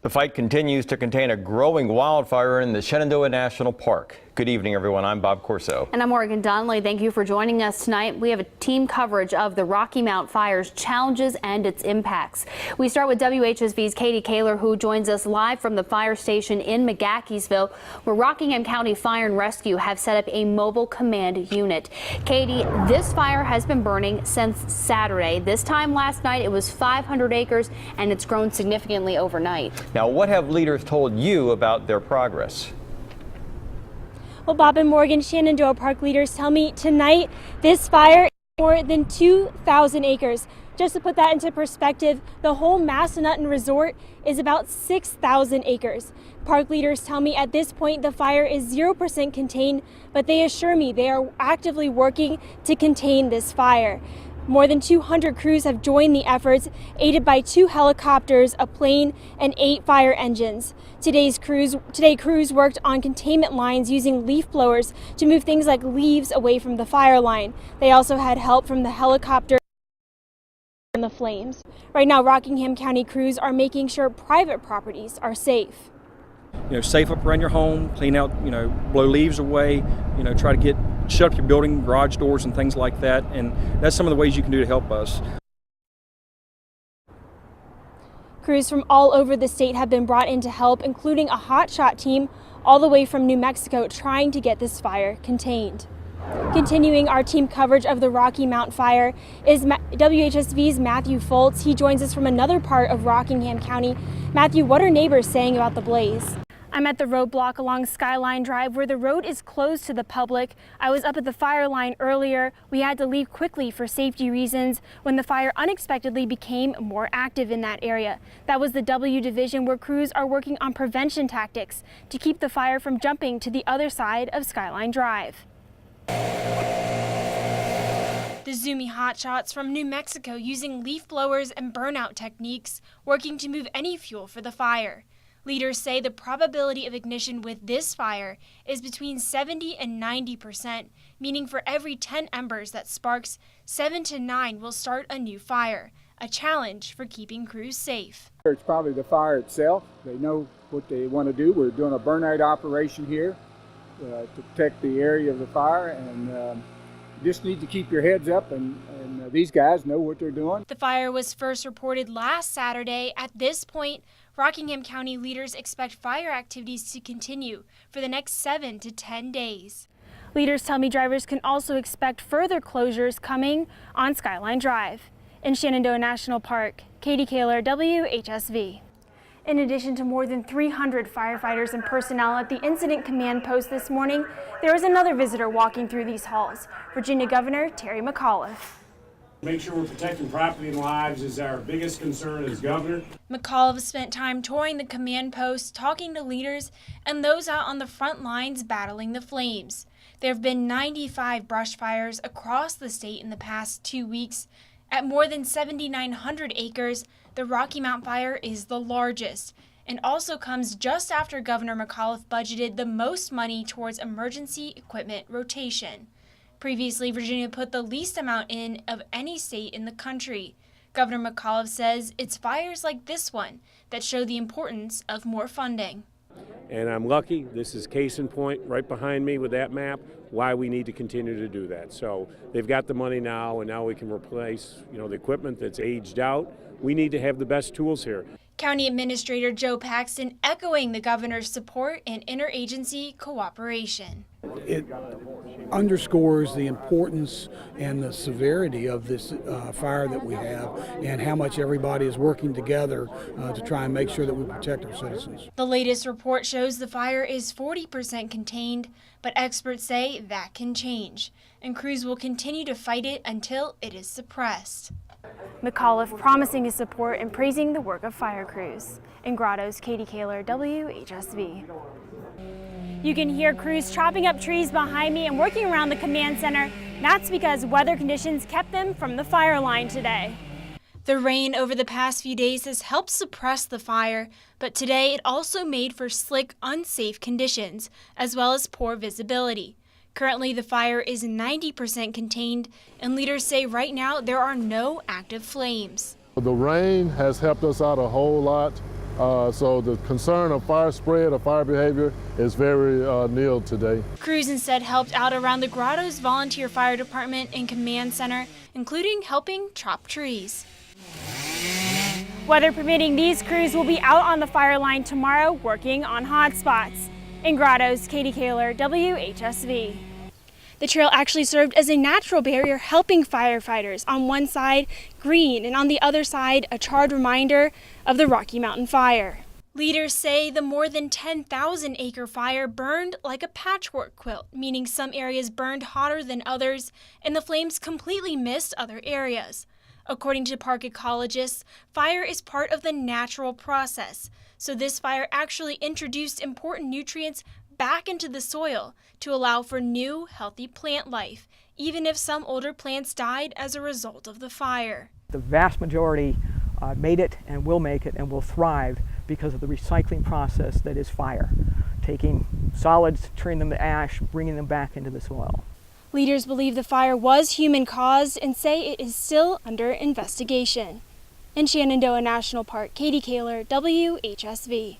The fight continues to contain a growing wildfire in the Shenandoah National Park. Good evening, everyone. I'm Bob Corso. And I'm Morgan Donnelly. Thank you for joining us tonight. We have a team coverage of the Rocky Mount Fire's challenges and its impacts. We start with WHSV's Katie Kaler, who joins us live from the fire station in McGahkeysville, where Rockingham County Fire and Rescue have set up a mobile command unit. Katie, this fire has been burning since Saturday. This time last night, it was 500 acres, and it's grown significantly overnight. Now, what have leaders told you about their progress? Well, Bob and Morgan, Shenandoah Park leaders tell me tonight this fire is more than 2,000 acres. Just to put that into perspective, the whole Massanutten Resort is about 6,000 acres. Park leaders tell me at this point the fire is 0% contained, but they assure me they are actively working to contain this fire. More than 200 crews have joined the efforts, aided by 2 helicopters, a plane, and 8 fire engines. Today, crews worked on containment lines using leaf blowers to move things like leaves away from the fire line. They also had help from the helicopter and the flames. Right now, Rockingham County crews are making sure private properties are safe. Safe up around your home, clean out, blow leaves away, try to shut up your building, garage doors and things like that. And that's some of the ways you can do to help us. Crews from all over the state have been brought in to help, including a hotshot team all the way from New Mexico trying to get this fire contained. Continuing our team coverage of the Rocky Mount Fire is WHSV's Matthew Foltz. He joins us from another part of Rockingham County. Matthew, what are neighbors saying about the blaze? I'm at the roadblock along Skyline Drive where the road is closed to the public. I was up at the fire line earlier. We had to leave quickly for safety reasons when the fire unexpectedly became more active in that area. That was the W Division, where crews are working on prevention tactics to keep the fire from jumping to the other side of Skyline Drive. The Zoomy hotshots from New Mexico using leaf blowers and burnout techniques, working to move any fuel for the fire. Leaders say the probability of ignition with this fire is between 70 and 90%, meaning for every 10 embers that sparks, 7 to 9 will start a new fire, a challenge for keeping crews safe. It's probably the fire itself. They know what they want to do. We're doing a burnout operation here to protect the area of the fire, and you just need to keep your heads up, and these guys know what they're doing. The fire was first reported last Saturday. At this point, Rockingham County leaders expect fire activities to continue for the next 7 to 10 days. Leaders tell me drivers can also expect further closures coming on Skyline Drive. In Shenandoah National Park, Katie Kaler, WHSV. In addition to more than 300 firefighters and personnel at the Incident Command Post this morning, there was another visitor walking through these halls, Virginia Governor Terry McAuliffe. Make sure we're protecting property and lives is our biggest concern as governor. McAuliffe spent time touring the command post, talking to leaders and those out on the front lines battling the flames. There have been 95 brush fires across the state in the past 2 weeks. At more than 7,900 acres, the Rocky Mount Fire is the largest, and also comes just after Governor McAuliffe budgeted the most money towards emergency equipment rotation. Previously, Virginia put the least amount in of any state in the country. Governor McAuliffe says it's fires like this one that show the importance of more funding. And I'm lucky, this is case in point right behind me with that map, why we need to continue to do that. So they've got the money now, and now we can replace, the equipment that's aged out. We need to have the best tools here. County Administrator Joe Paxton echoing the governor's support and interagency cooperation. It underscores the importance and the severity of this fire that we have, and how much everybody is working together to try and make sure that we protect our citizens. The latest report shows the fire is 40% contained, but experts say that can change, and crews will continue to fight it until it is suppressed. McAuliffe promising his support and praising the work of fire crews. In Grotto's, Katie Kaler, WHSV. You can hear crews chopping up trees behind me and working around the command center. That's because weather conditions kept them from the fire line today. The rain over the past few days has helped suppress the fire, but today it also made for slick, unsafe conditions, as well as poor visibility. Currently, the fire is 90% contained, and leaders say right now there are no active flames. The rain has helped us out a whole lot. So the concern of fire spread or fire behavior is very nil today. Crews instead helped out around the Grottoes Volunteer Fire Department and Command Center, including helping chop trees. Weather permitting, these crews will be out on the fire line tomorrow working on hot spots. In Grottoes, Katie Kaler, WHSV. The trail actually served as a natural barrier, helping firefighters. On one side, green, and on the other side, a charred reminder of the Rocky Mountain fire. Leaders say the more than 10,000-acre fire burned like a patchwork quilt, meaning some areas burned hotter than others, and the flames completely missed other areas. According to park ecologists, fire is part of the natural process. So this fire actually introduced important nutrients back into the soil to allow for new, healthy plant life, even if some older plants died as a result of the fire. The vast majority made it and will make it and will thrive because of the recycling process that is fire. Taking solids, turning them to ash, bringing them back into the soil. Leaders believe the fire was human-caused and say it is still under investigation. In Shenandoah National Park, Katie Kaler, WHSV.